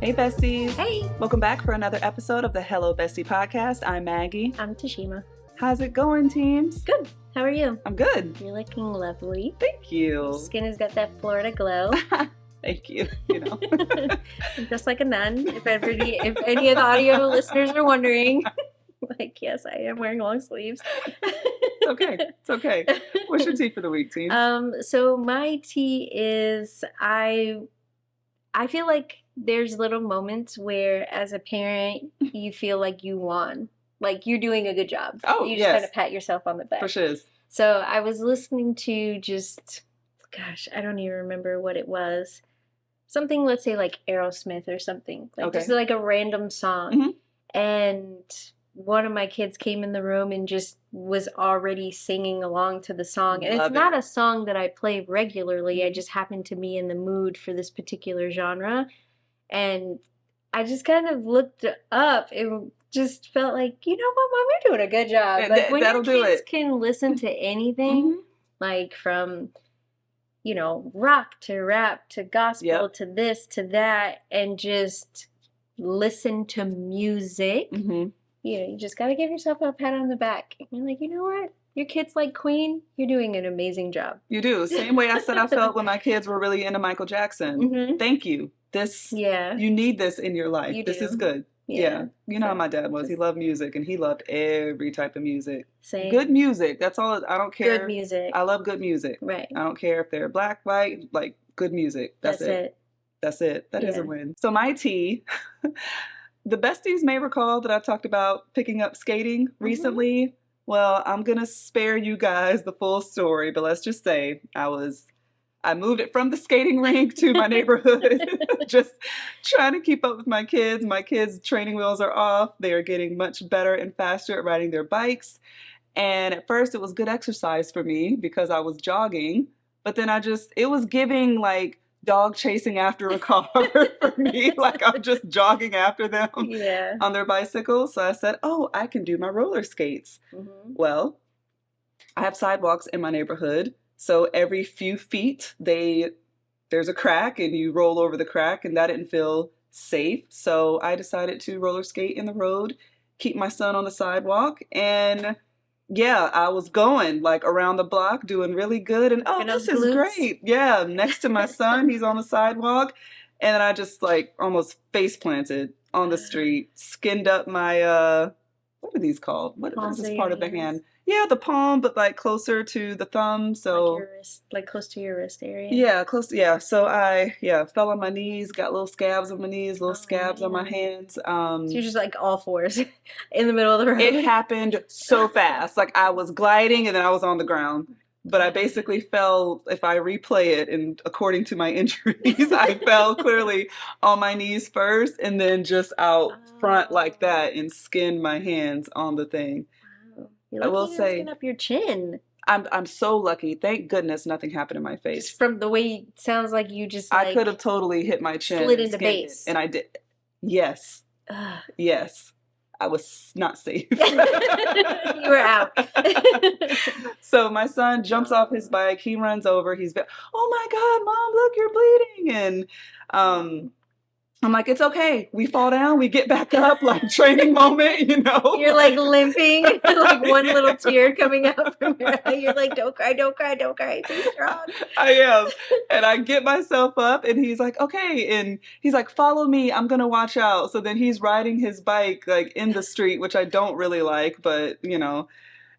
Hey besties. Hey. Welcome back for another episode of the Hello Bestie podcast. I'm Maggie. I'm Tashima. How's it going, teams? Good. How are you? I'm good. You're looking lovely. Thank you. Your skin has got that Florida glow. Thank you. You know. Just like a nun. If any of the audio listeners are wondering. Like, yes, I am wearing long sleeves. It's okay. It's okay. What's your tea for the week, team? So my tea is I feel like there's little moments where as a parent you feel like you won. Like you're doing a good job. Oh, you just yes. kind of pat yourself on the back. For sure. So I was listening to I don't even remember what it was. Something, let's say like Aerosmith or something. Like Okay. just like a random song. Mm-hmm. And one of my kids came in the room and just was already singing along to the song. And Love it's not it. a song that I play regularly. I just happened to be in the mood for this particular genre. And I just kind of looked up and just felt like, you know what, Mom, you're doing a good job. And Like when your that'll do kids it. can listen to anything, Mhm. like from, rock to rap to gospel Yep. to this to that, and just listen to music, Mm-hmm. you just got to give yourself a pat on the back. You're like, you know what? Your kids like Queen. You're doing an amazing job. You do. Same way I said I felt when my kids were really into Michael Jackson. Mhm. Thank you. Yeah. You need this in your life. You This do. is good. Yeah. You know how my dad was. He loved music and he loved every type of music. Same. Good music. That's all. I don't care. Good music. I love good music. Right. I don't care if they're black, white, like good music. That's it. That's it. That is a Yeah. win. So my tea, the Bes-Teas may recall that I've talked about picking up skating recently. Well, I'm going to spare you guys the full story, but let's just say I moved it from the skating rink to my neighborhood, just trying to keep up with my kids. My kids' training wheels are off. They are getting much better and faster at riding their bikes. And at first it was good exercise for me because I was jogging, but then it was giving like dog chasing after a car for me. Like I'm just jogging after them on their bicycles. So I said, oh, I can do my roller skates. Mm-hmm. Well, I have sidewalks in my neighborhood. So every few feet, there's a crack and you roll over the crack, and that didn't feel safe. So I decided to roller skate in the road, keep my son on the sidewalk, and yeah, I was going like around the block doing really good. And this is great. Yeah, next to my son, he's on the sidewalk, and then I just like almost face planted on the street, skinned up my, what are these called? What is this part of the hand? Yeah, the palm, but like closer to the thumb. So like your wrist, like close to your wrist area. Yeah, close. Yeah. So I fell on my knees, got little scabs on my knees, little scabs on my hands. So you're just like all fours in the middle of the road. It happened so fast. Like I was gliding and then I was on the ground. But I basically fell, if I replay it, and according to my injuries, I fell clearly on my knees first and then just out front like that and skinned my hands on the thing. I will say, skin up your chin. I'm so lucky. Thank goodness nothing happened in my face. Just from the way it sounds like you just I could have totally hit my chin. Slid into base. And I did. Yes. Yes. I was not safe. You were out. So my son jumps off his bike. He runs over. Oh my God, Mom, look, you're bleeding. And I'm like, it's okay. We fall down, we get back up, like training moment, You're like limping, like one little tear coming out from your eye. You're like, don't cry, don't cry, don't cry. Be strong. I am. And I get myself up and he's like, okay. And he's like, follow me. I'm going to watch out. So then he's riding his bike like in the street, which I don't really like, but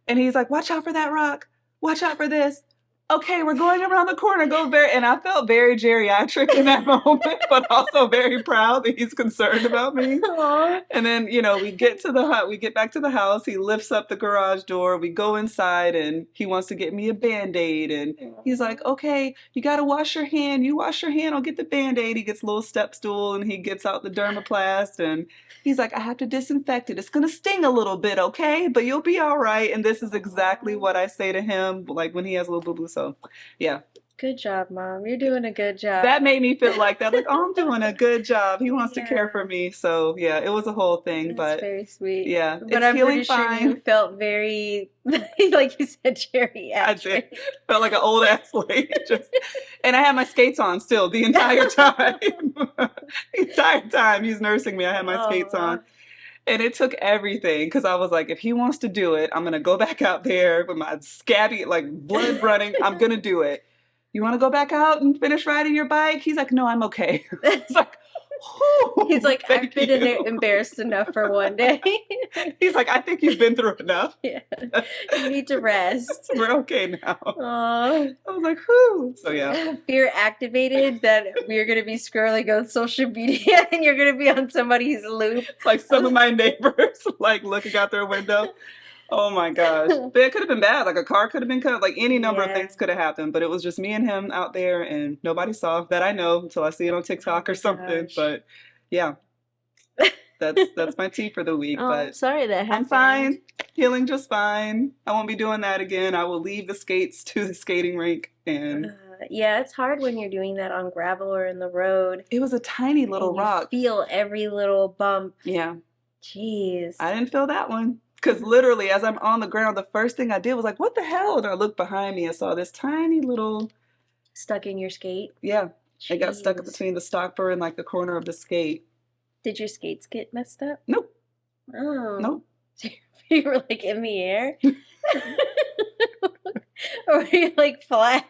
and he's like, watch out for that rock. Watch out for this. Okay, we're going around the corner. And I felt very geriatric in that moment, but also very proud that he's concerned about me. Aww. And then, we get back to the house. He lifts up the garage door. We go inside and he wants to get me a Band-Aid. And he's like, okay, you got to wash your hand. You wash your hand. I'll get the Band-Aid. He gets a little step stool and he gets out the dermoplast and he's like, I have to disinfect it. It's going to sting a little bit, okay? But you'll be all right. And this is exactly what I say to him, like when he has a little boo-boo. So, yeah. Good job, Mom. You're doing a good job. That made me feel like that. Like, I'm doing a good job. He wants to care for me. So, yeah, it was a whole thing. That's very sweet. Yeah, but I'm pretty sure you felt very, like you said, geriatric. I did. Felt like an old ass lady. And I had my skates on still the entire time. The entire time he's nursing me, I had my skates Oh, on. And it took everything because I was like, if he wants to do it, I'm going to go back out there with my scabby, like blood running. I'm going to do it. You want to go back out and finish riding your bike? He's like, no, I'm okay. It's like, he's whew, like, I've thank been you. embarrassed enough for one day. He's like, I think you've been through enough. Yeah, you need to rest. We're okay now. Oh, I was like, whew. So yeah, fear activated that we're gonna be scrolling on social media and you're gonna be on somebody's loop. like some of my neighbors like looking out their window. Oh my gosh. But it could have been bad. Like a car could have been cut. Like any number of Yeah. things could have happened. But it was just me and him out there and nobody saw that I know until I see it on TikTok Oh or my something. gosh. But yeah, that's my tea for the week. Oh, I'm But sorry that I'm happened. fine. Healing just fine. I won't be doing that again. I will leave the skates to the skating rink. And Yeah, it's hard when you're doing that on gravel or in the road. it was a tiny little And you rock. feel every little bump. Yeah. Jeez. I didn't feel that one. Because literally, as I'm on the ground, the first thing I did was like, what the hell? And I looked behind me and saw this tiny little, Stuck in your skate? yeah, it got stuck Jeez. between the stopper and like the corner of the skate. Did your skates get messed up? Nope, Oh. nope. You were like in the air? Or were you like flat?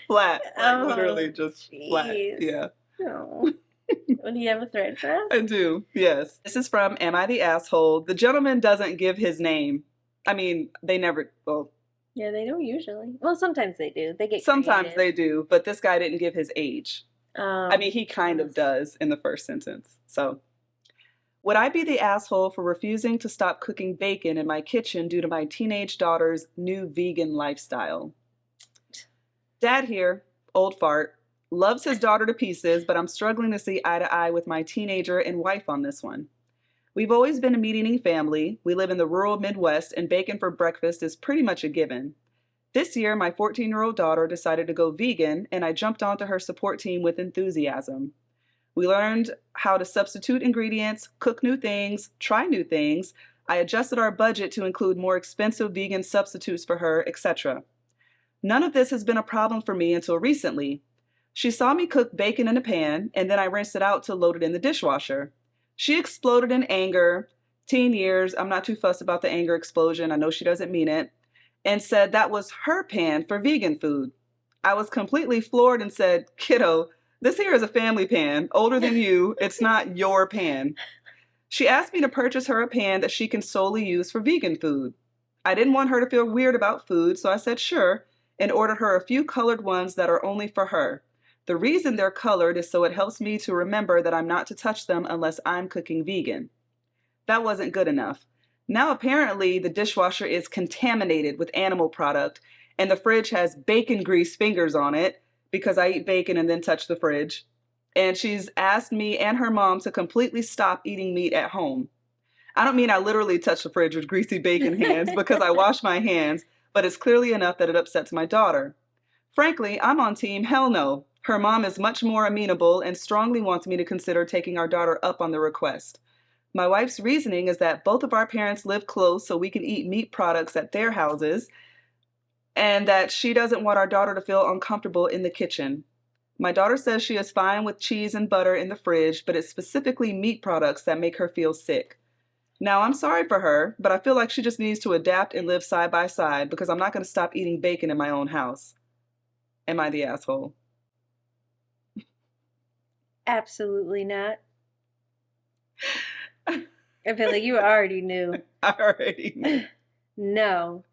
Flat. Like Oh, literally just flat. jeez. Yeah, Oh. Do you have a thread for us? I do. Yes. This is from Am I the Asshole? The gentleman doesn't give his name. I mean, they never, well, Yeah, they don't usually. Well, sometimes they do. They get sometimes creative. they do, but this guy didn't give his age. I mean, he kind of yes. does in the first sentence. So, would I be the asshole for refusing to stop cooking bacon in my kitchen due to my teenage daughter's new vegan lifestyle? Dad here, old fart, loves his daughter to pieces, but I'm struggling to see eye to eye with my teenager and wife on this one. We've always been a meat-eating family. We live in the rural Midwest, and bacon for breakfast is pretty much a given. This year, my 14-year-old daughter decided to go vegan, and I jumped onto her support team with enthusiasm. We learned how to substitute ingredients, cook new things, try new things. I adjusted our budget to include more expensive vegan substitutes for her, etc. None of this has been a problem for me until recently. She saw me cook bacon in a pan, and then I rinsed it out to load it in the dishwasher. She exploded in anger. Teen years, I'm not too fussed about the anger explosion. I know she doesn't mean it. And said that was her pan for vegan food. I was completely floored and said, kiddo, this here is a family pan, older than you. It's not your pan. She asked me to purchase her a pan that she can solely use for vegan food. I didn't want her to feel weird about food, so I said sure, and ordered her a few colored ones that are only for her. The reason they're colored is so it helps me to remember that I'm not to touch them unless I'm cooking vegan. That wasn't good enough. Now apparently the dishwasher is contaminated with animal product, and the fridge has bacon grease fingers on it, because I eat bacon and then touch the fridge. And she's asked me and her mom to completely stop eating meat at home. I don't mean I literally touch the fridge with greasy bacon hands because I wash my hands, but it's clearly enough that it upsets my daughter. Frankly, I'm on team hell no. Her mom is much more amenable and strongly wants me to consider taking our daughter up on the request. My wife's reasoning is that both of our parents live close so we can eat meat products at their houses, and that she doesn't want our daughter to feel uncomfortable in the kitchen. My daughter says she is fine with cheese and butter in the fridge, but it's specifically meat products that make her feel sick. Now, I'm sorry for her, but I feel like she just needs to adapt and live side by side because I'm not going to stop eating bacon in my own house. Am I the asshole? Absolutely not. I feel like you already knew. I already knew. No.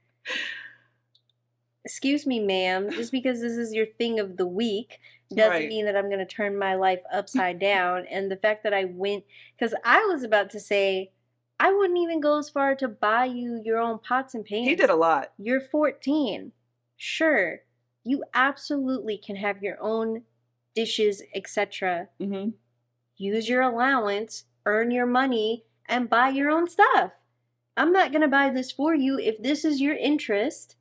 Excuse me, ma'am, just because this is your thing of the week doesn't Right. mean that I'm going to turn my life upside down. And the fact that I went, because I was about to say, I wouldn't even go as far to buy you your own pots and pans. He did a lot. You're 14. Sure, you absolutely can have your own dishes, etc. Mm-hmm. Use your allowance, earn your money, and buy your own stuff. I'm not going to buy this for you if this is your interest.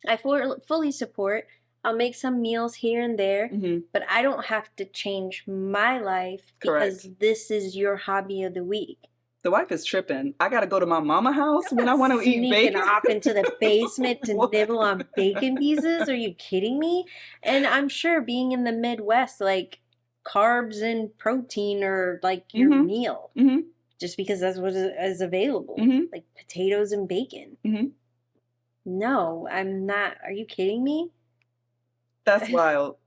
I fully support. I'll make some meals here and there, Mm-hmm. but I don't have to change my life because Correct. this is your hobby of the week. The wife is tripping. I got to go to my mama house when I want to eat Sneaking bacon. off into the basement to What? nibble on bacon pieces? Are you kidding me? And I'm sure being in the Midwest, like, carbs and protein or like your Mm-hmm. meal Mm-hmm. just because that's what is available. Mm-hmm. Like potatoes and bacon. Mm-hmm. No, I'm not. Are you kidding me? That's wild.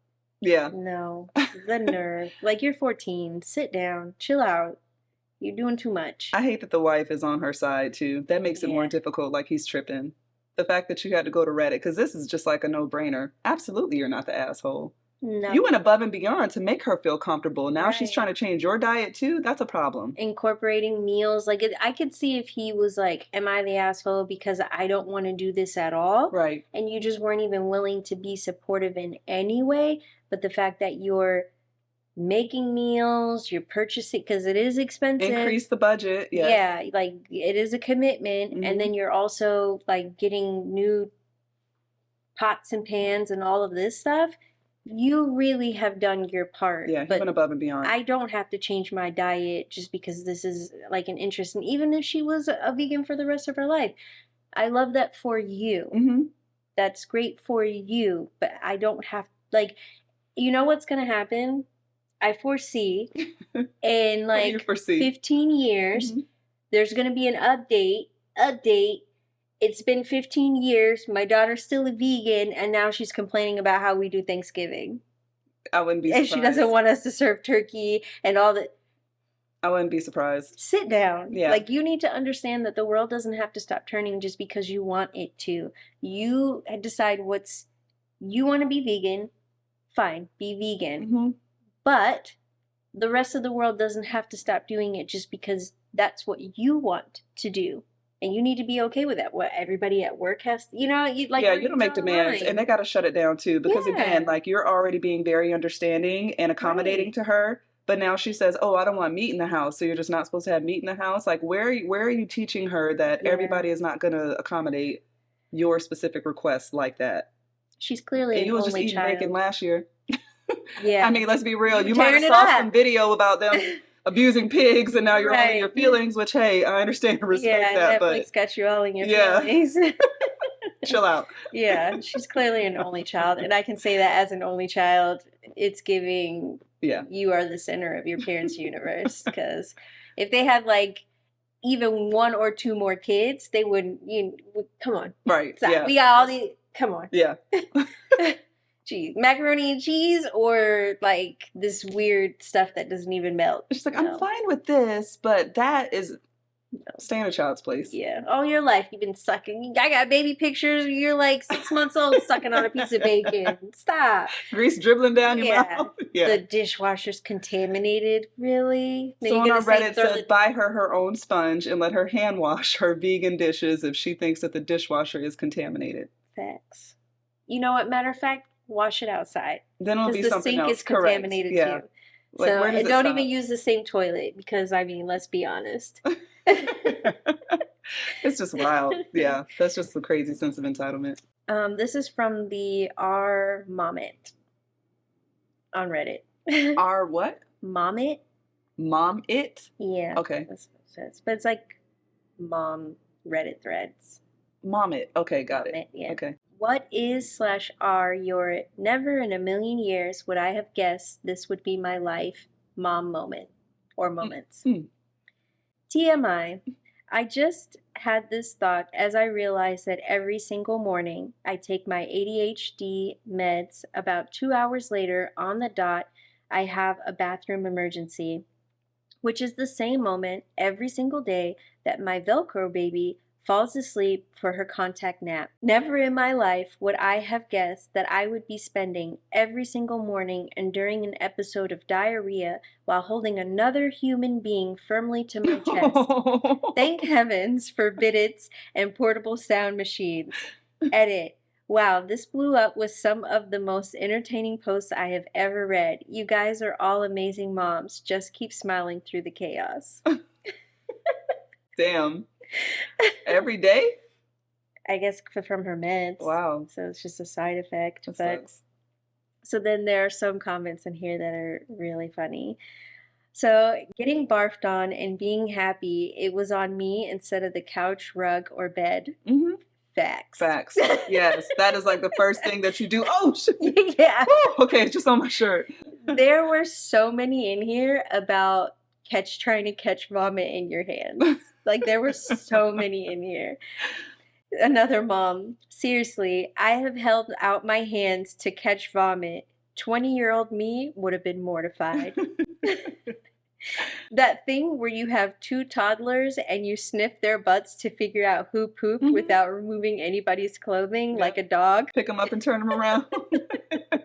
Yeah. No, the nerve. Like you're 14. Sit down, chill out. You're doing too much. I hate that the wife is on her side too. That makes it more Yeah. difficult, like he's tripping. The fact that you had to go to Reddit, because this is just like a no-brainer. Absolutely, you're not the asshole. You No. went above and beyond to make her feel comfortable. Now she's trying Right. to change your diet too. That's a problem. Incorporating meals. Like I could see if he was like, "Am I the asshole because I don't want to do this at all?" Right. And you just weren't even willing to be supportive in any way. But the fact that you're making meals, you're purchasing because it is expensive. Increase the budget. Yes. Yeah, like it is a commitment, and Mm-hmm. then you're also like getting new pots and pans and all of this stuff. You really have done your part. Yeah, he But went above and beyond. I don't have to change my diet just because this is like an interest. And even if she was a vegan for the rest of her life, I love that for you. Mm-hmm. That's great for you. But I don't have, like, you know what's going to happen? I foresee in What do you like foresee? 15 years, Mm-hmm. there's going to be an update. It's been 15 years. My daughter's still a vegan, and now she's complaining about how we do Thanksgiving. I wouldn't be And surprised. she doesn't want us to serve turkey and all that. I wouldn't be surprised. Sit down. Yeah. Like, you need to understand that the world doesn't have to stop turning just because you want it to. You decide you want to be vegan. Fine, be vegan. Mm-hmm. But the rest of the world doesn't have to stop doing it just because that's what you want to do. And you need to be okay with that. What everybody at work has, you like. Yeah, you don't make demands, and they got to shut it down too. Because again, like you're already being very understanding and accommodating to her, but now she says, "Oh, I don't want meat in the house," so you're just not supposed to have meat in the house. Like, where are you teaching her that everybody is not going to accommodate your specific requests like that? She's clearly and you an was just only eating child. bacon last year. Yeah, I mean, let's be real. You might tearing have it saw up. some video about them abusing pigs, and now you're all in Right. your feelings. Which, hey, I understand and respect that, Netflix but got you all in your Yeah. feelings. chill out. Yeah, she's clearly an only child, and I can say that as an only child, it's giving. Yeah. You are the center of your parents' universe, because if they had like even one or two more kids, they wouldn't. Come on, Right. stop. Yeah. We got all these. Come on. Yeah. Geez, macaroni and cheese or like this weird stuff that doesn't even melt. She's like, I'm fine with this, but that is stay in a child's place. Yeah, all your life you've been sucking. I got baby pictures. You're like 6 months old sucking on a piece of bacon. Stop. Grease dribbling down your mouth. Yeah. The dishwasher's contaminated. Really? Now Someone on Reddit throw said, buy her own sponge and let her hand wash her vegan dishes if she thinks that the dishwasher is contaminated. Facts. You know what? Matter of fact, wash it outside. Then it'll be the something sink else. is contaminated Yeah. too. Like, So where does and it don't stop? even use the same toilet because I mean, let's be honest. It's just wild. Yeah, that's just a crazy sense of entitlement. This is from the R Momit on Reddit. R what? Momit? Mom it? Yeah. Okay. That's what it says. But it's like mom Reddit threads. Mom it. Okay, got it. Momit, yeah. Okay. What is / are your never in a million years would I have guessed this would be my life mom moment or moments? TMI. I just had this thought as I realized that every single morning I take my ADHD meds. About 2 hours later, on the dot, I have a bathroom emergency, which is the same moment every single day that my Velcro baby falls asleep for her contact nap. Never in my life would I have guessed that I would be spending every single morning enduring an episode of diarrhea while holding another human being firmly to my chest. Thank heavens for Biddits and portable sound machines. Edit. Wow, this blew up with some of the most entertaining posts I have ever read. You guys are all amazing moms. Just keep smiling through the chaos. Damn. Every day? I guess from her meds. Wow. So it's just a side effect. That But sucks. so then there are some comments in here that are really funny. So getting barfed on and being happy, it was on me instead of the couch, rug, or bed. Mm-hmm. Facts. Facts. Yes, that is like the first thing that you do. Oh, shit. Yeah. Woo, okay, it's just on my shirt. There were so many in here about trying to catch vomit in your hands. Like, there were so many in here. Another mom, seriously, I have held out my hands to catch vomit. 20-year-old me would have been mortified. That thing where you have two toddlers and you sniff their butts to figure out who pooped without removing anybody's clothing, like a dog. Pick them up and turn them around.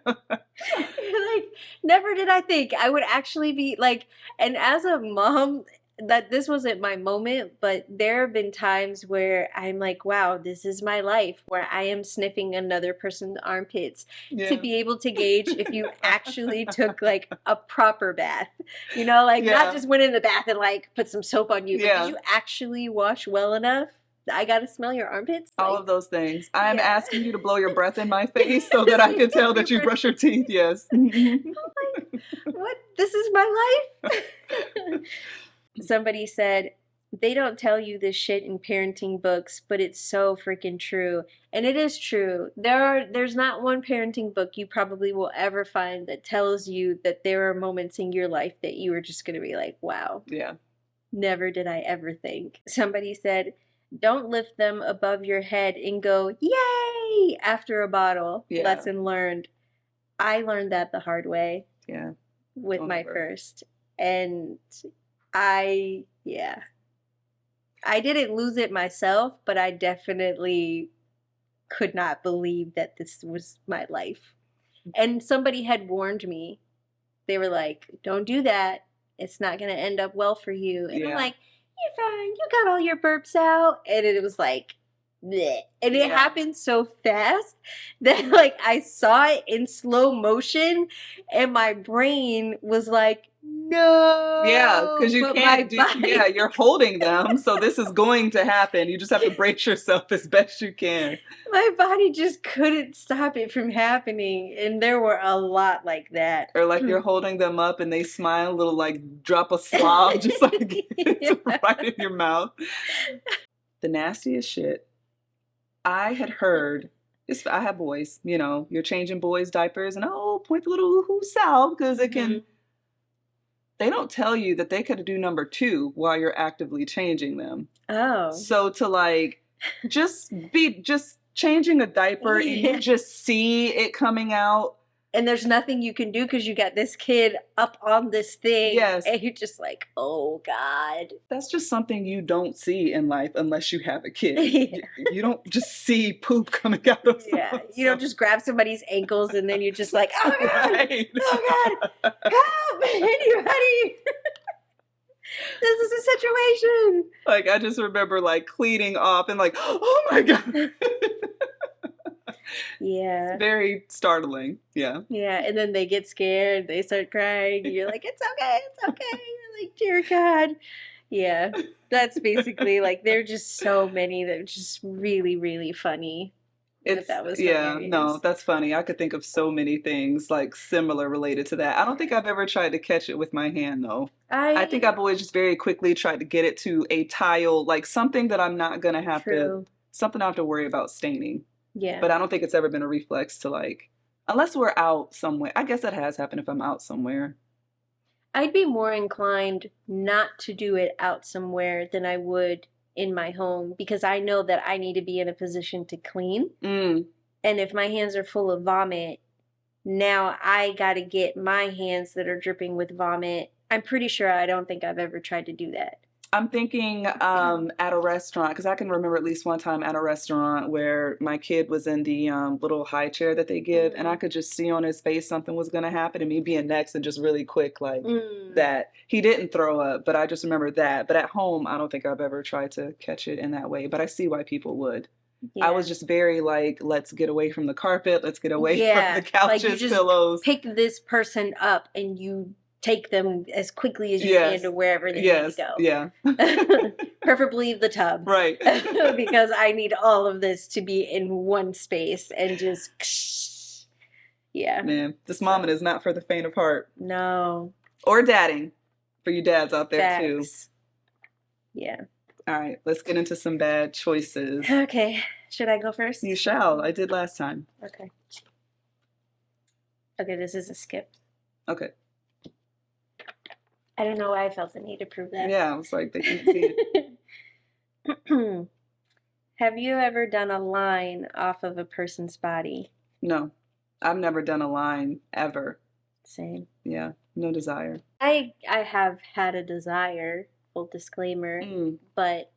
Like, never did I think I would actually be like, and as a mom, that this wasn't my moment, but there have been times where I'm like, wow, this is my life, where I am sniffing another person's armpits to be able to gauge if you actually took like a proper bath, you know, like not just went in the bath and like put some soap on you, but did you actually wash well enough? I gotta smell your armpits. All of those things. I'm asking you to blow your breath in my face so that I can tell that you brush your teeth. Yes. I'm like, what? This is my life? Somebody said, they don't tell you this shit in parenting books, but it's so freaking true. And it is true. There's not one parenting book you probably will ever find that tells you that there are moments in your life that you are just going to be like, wow. Yeah. Never did I ever think. Somebody said, don't lift them above your head and go, yay, after a bottle. Yeah. Lesson learned. I learned that the hard way. Yeah. With my first. And I didn't lose it myself, but I definitely could not believe that this was my life. And somebody had warned me. They were like, don't do that. It's not going to end up well for you. And I'm like, you're fine. You got all your burps out. And it was like, bleh. And it happened so fast that like I saw it in slow motion and my brain was like, no. Yeah, because you can't do, you're holding them. So this is going to happen. You just have to brace yourself as best you can. My body just couldn't stop it from happening. And there were a lot like that. Or like you're holding them up and they smile, a little like drop a slob, just like right in your mouth. The nastiest shit. I had heard, I have boys, you know, you're changing boys' diapers and point the little hoo south because it can, they don't tell you that they could do number 2 while you're actively changing them. Oh. So to like, just changing a diaper and you just see it coming out. And there's nothing you can do because you got this kid up on this thing. Yes. And you're just like, oh, God. That's just something you don't see in life unless you have a kid. You don't just see poop coming out of someone. You don't just grab somebody's ankles and then you're just like, oh, God. Oh, God. Help. Anybody. This is a situation. Like, I just remember, like, cleaning off and like, oh, my God. Yeah. It's very startling. Yeah. Yeah. And then they get scared. They start crying. And you're like, it's okay. It's okay. You're like, dear God. Yeah. That's basically like, there are just so many that are just really, really funny. That was hilarious. No, that's funny. I could think of so many things like similar related to that. I don't think I've ever tried to catch it with my hand though. I think I've always just very quickly tried to get it to a tile, like something that I'm not going to have something I have to worry about staining. Yeah. But I don't think it's ever been a reflex to like, unless we're out somewhere. I guess that has happened if I'm out somewhere. I'd be more inclined not to do it out somewhere than I would in my home because I know that I need to be in a position to clean. And if my hands are full of vomit, now I got to get my hands that are dripping with vomit. I'm pretty sure I don't think I've ever tried to do that. I'm thinking at a restaurant, because I can remember at least one time at a restaurant where my kid was in the little high chair that they give, and I could just see on his face something was going to happen, and me being next and just really quick like that. He didn't throw up, but I just remember that. But at home, I don't think I've ever tried to catch it in that way, but I see why people would. Yeah. I was just very like, let's get away from the carpet, let's get away from the couches, like you just pillows. Pick this person up and you take them as quickly as you can to wherever they need to go. Yeah. Preferably the tub. Right. Because I need all of this to be in one space and just Man, this mama is not for the faint of heart. No. Or dadding. For you dads out there too. Yeah. All right, let's get into some bad choices. Okay. Should I go first? You shall. I did last time. Okay. Okay, this is a skip. Okay. I don't know why I felt the need to prove that. Yeah, I was like, they can see it. Have you ever done a line off of a person's body? No, I've never done a line ever. Same. Yeah, no desire. I have had a desire, full disclaimer, but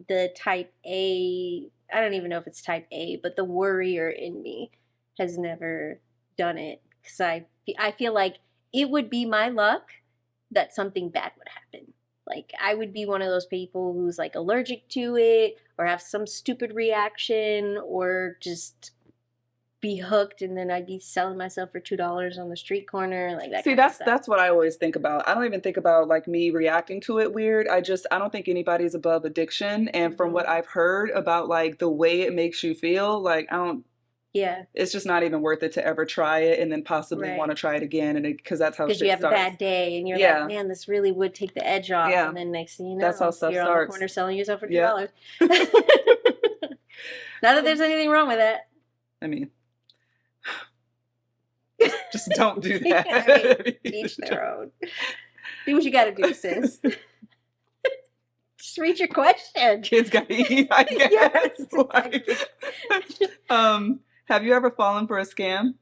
the type A, I don't even know if it's type A, but the worrier in me has never done it because I feel like it would be my luck that something bad would happen. Like I would be one of those people who's like allergic to it or have some stupid reaction or just be hooked and then I'd be selling myself for $2 on the street corner, like that. See, kind of stuff. that's what I always think about. I don't even think about like me reacting to it weird. I don't think anybody's above addiction. And from what I've heard about like the way it makes you feel, like I don't. Yeah. It's just not even worth it to ever try it and then possibly want to try it again, and because that's how shit starts. Because you have a bad day and you're like, man, this really would take the edge off. And then next thing you know, that's how stuff you're starts. on the corner selling yourself for $2. Not that there's anything wrong with that. I mean, just don't do that. Each their own. Do what you got to do, sis. Just read your question. Kids got to eat, I guess. Yes, exactly. Have you ever fallen for a scam?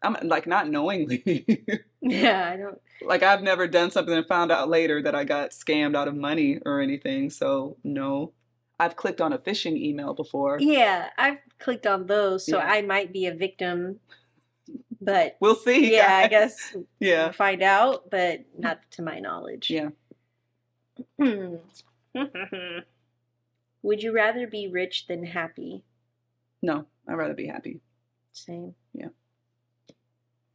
I'm like not knowingly. Yeah, I don't. Like I've never done something and found out later that I got scammed out of money or anything. So no. I've clicked on a phishing email before. Yeah, I've clicked on those, so I might be a victim. But we'll see. Yeah, guys. I guess we'll find out, but not to my knowledge. Yeah. Would you rather be rich than happy? No, I'd rather be happy. Same. Yeah.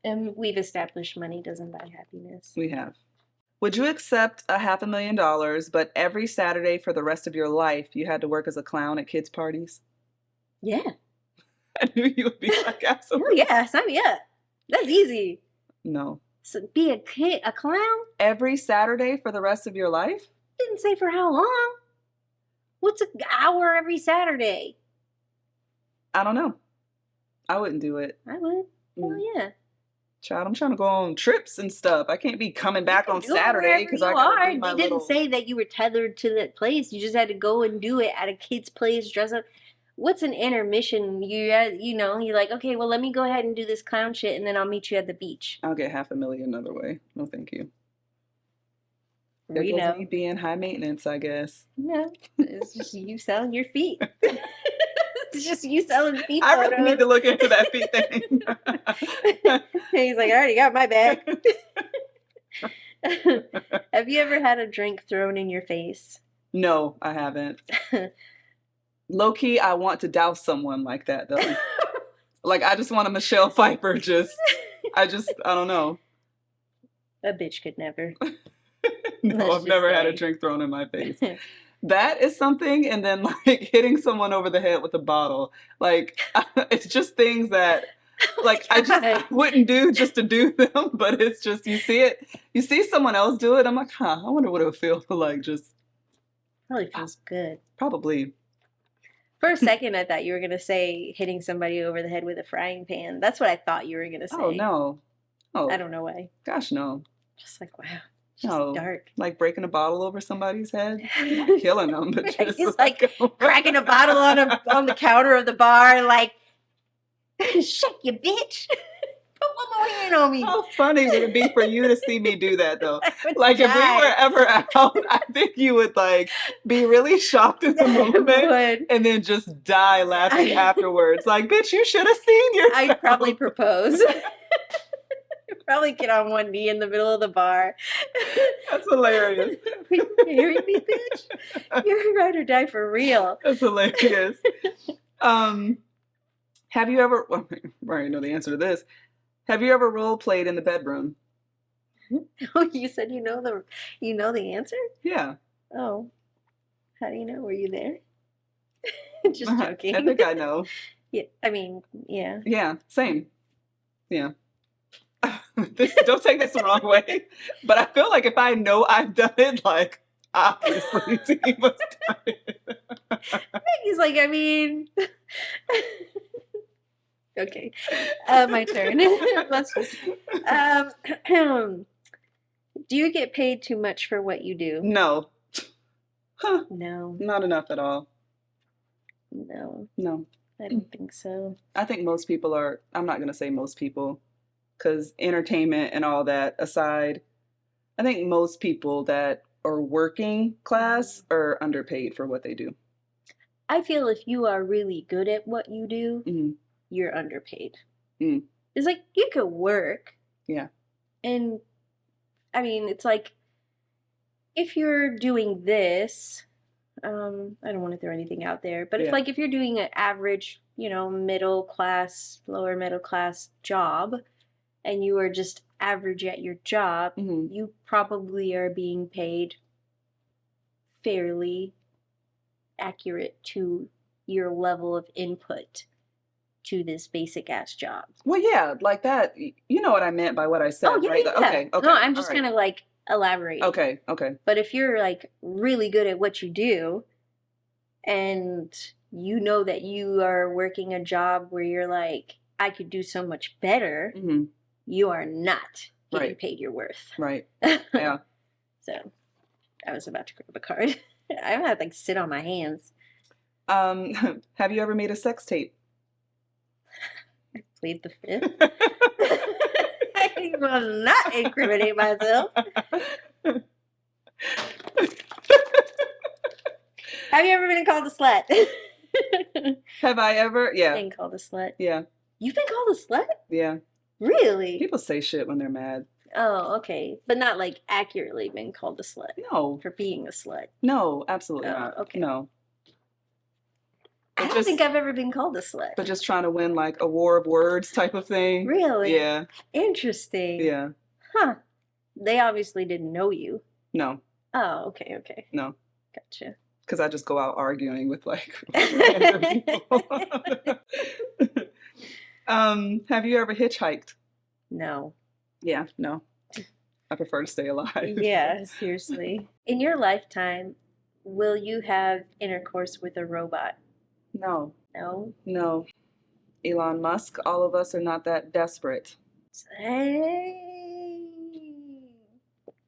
And we've established money doesn't buy happiness. We have. Would you accept $500,000, but every Saturday for the rest of your life you had to work as a clown at kids' parties? Yeah. I knew you would be like, absolutely. Oh yeah, sign me up. That's easy. No. So be a clown? Every Saturday for the rest of your life? Didn't say for how long. What's an hour every Saturday? I don't know. I wouldn't do it. I would. Well, yeah. Child, I'm trying to go on trips and stuff. I can't be coming back on Saturday because I gotta do my They didn't say that you were tethered to that place. You just had to go and do it at a kid's place, dress up. What's an intermission? You're like, okay, well, let me go ahead and do this clown shit, and then I'll meet you at the beach. I'll get $500,000 another way. No, thank you. There You goes know. me being high maintenance, I guess. No, it's just you selling your feet. It's just you selling feet. I really need to look into that feet thing. He's like, I already got my bag. Have you ever had a drink thrown in your face? No, I haven't. Low key, I want to douse someone like that though. Like I just want a Michelle Pfeiffer. I don't know. A bitch could never. No, I've never had a drink thrown in my face. That is something, and then like hitting someone over the head with a bottle. Like it's just things that like I wouldn't do just to do them, but it's just you see someone else do it. I'm like, I wonder what it would feel to like just. Probably feels good. Probably. For a second, I thought you were gonna say hitting somebody over the head with a frying pan. That's what I thought you were gonna say. Oh no. Oh. I don't know why. Gosh, no. Just like wow. No, dark. Like breaking a bottle over somebody's head, killing them. But just he's like cracking a bottle on the counter of the bar, like, shut you bitch. Put one more hand on me. How funny would it be for you to see me do that though? Like if we were ever out, I think you would like be really shocked in the moment and then just die laughing afterwards. Like, bitch, you should have seen yourself. I'd probably propose. Probably get on one knee in the middle of the bar. That's hilarious. You hearing me, bitch? You're ride or die for real. That's hilarious. Have you ever? Well, I already know the answer to this. Have you ever role played in the bedroom? Oh, you said you know the answer? Yeah. Oh, how do you know? Were you there? Just joking. I think I know. Yeah, I mean, yeah. Yeah, same. Yeah. Don't take this the wrong way, but I feel like if I know I've done it, like obviously he must done it. He's like, I mean, Okay. My turn. Let's just. Do you get paid too much for what you do? No. Huh. No. Not enough at all. No. No. I don't think so. I think most people are, I'm not going to say most people, because entertainment and all that aside, I think most people that are working class are underpaid for what they do. I feel if you are really good at what you do, Mm-hmm. you're underpaid. Mm. It's like you could work. Yeah. And I mean, it's like if you're doing this, I don't want to throw anything out there, but Yeah. if you're doing an average, middle class, lower middle class job, and you are just average at your job, Mm-hmm. you probably are being paid fairly accurate to your level of input to this basic ass job. Well, yeah, like that. You know what I meant by what I said, Oh, yeah, right? yeah. Okay, okay. No, I'm just all right. kind of like elaborating. Okay, okay. But if you're like really good at what you do and you know that you are working a job where you're like, I could do so much better, Mm-hmm. you are not getting Right. paid your worth. Right. Yeah. So I was about to grab a card. I have to like sit on my hands. Have you ever made a sex tape? I plead the fifth. I will not incriminate myself. Have you ever been called a slut? Have I ever? Yeah. Been called a slut. Yeah. You've been called a slut? Yeah. Really? People say shit when they're mad. Oh, okay. But not like accurately been called a slut. No. For being a slut. No, absolutely Oh, not. okay. No. I don't think I've ever been called a slut. But just trying to win like a war of words type of thing. Really? Yeah. Interesting. Yeah. Huh. They obviously didn't know you. No. Oh, okay, okay. No. Gotcha. Because I just go out arguing with like random people. Have you ever hitchhiked? No. Yeah, no. I prefer to stay alive. Yeah, seriously. In your lifetime, will you have intercourse with a robot? No. No? No. Elon Musk, all of us are not that desperate. Hey.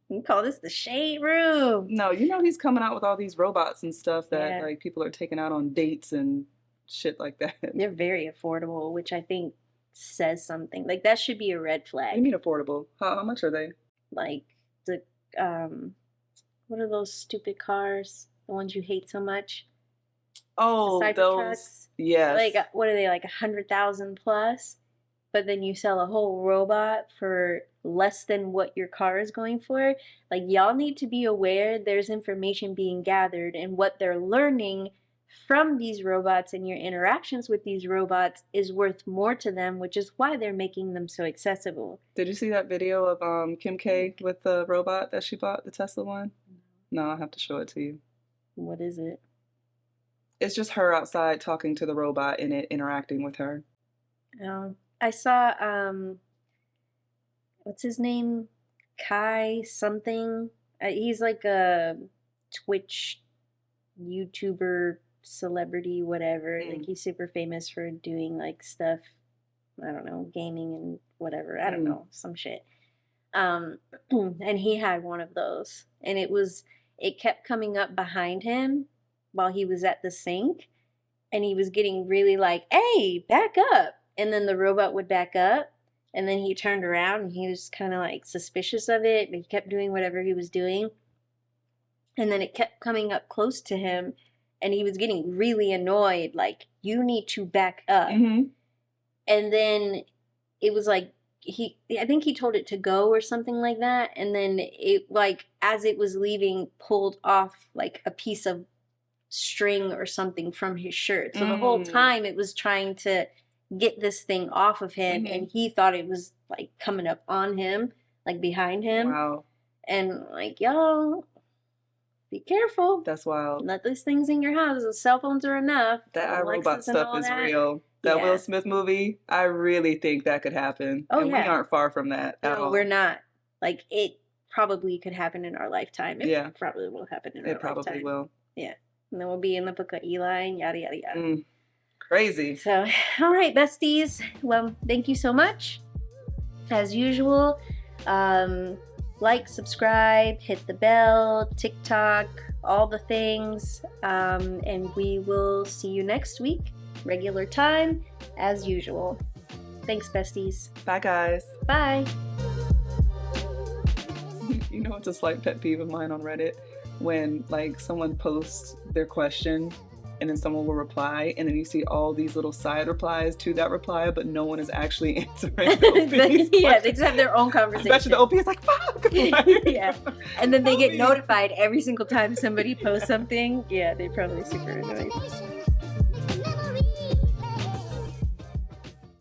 You call this the shade room. No, you know he's coming out with all these robots and stuff that Yeah. like people are taking out on dates and shit like that. They're very affordable, which I think says something. Like that should be a red What flag. do you mean affordable? How much are they? Like the what are those stupid cars? The ones you hate so much? Oh, the those. Cybertrucks? Yes. Like what are they, like 100,000 plus? But then you sell a whole robot for less than what your car is going for. Like y'all need to be aware there's information being gathered, and what they're learning from these robots and your interactions with these robots is worth more to them, which is why they're making them so accessible. Did you see that video of Kim K with the robot that she bought, the Tesla one? No, I'll have to show it to you. What is it? It's just her outside talking to the robot and it interacting with her. I saw what's his name? Kai something. He's like a Twitch YouTuber celebrity, whatever. Like he's super famous for doing like stuff, I don't know, gaming and whatever. I don't know, some shit. And he had one of those, and it kept coming up behind him while he was at the sink, and he was getting really like, hey, back up. And then the robot would back up, and then he turned around and he was kind of like suspicious of it, but he kept doing whatever he was doing. And then it kept coming up close to him, and he was getting really annoyed, like, you need to back up. Mm-hmm. And then it was like, I think he told it to go or something like that. And then it, like, as it was leaving, pulled off like a piece of string or something from his shirt. So the whole time it was trying to get this thing off of him, and he thought it was like coming up on him, like behind him. Wow. And like, yo, be careful. That's wild. Let those things in your house. The cell phones are enough. That Alexis iRobot stuff is real. That Will Smith movie, I really think that could happen. Oh, and we aren't far from that at all. No, we're not. Like, it probably could happen in our lifetime. It probably will happen in our lifetime. It probably will. Yeah. And then we'll be in the book of Eli and yada, yada, yada. Crazy. So, all right, besties. Well, thank you so much. As usual, like, subscribe, hit the bell, TikTok, all the things. And we will see you next week, regular time, as usual. Thanks, besties. Bye, guys. Bye. You know, it's a slight pet peeve of mine on Reddit when like someone posts their question and then someone will reply, and then you see all these little side replies to that reply, but no one is actually answering the OP's Yeah, they just have their own conversation. I bet you the OP is like, fuck! Yeah. And then they get notified every single time somebody posts something. Yeah, they're probably super annoyed.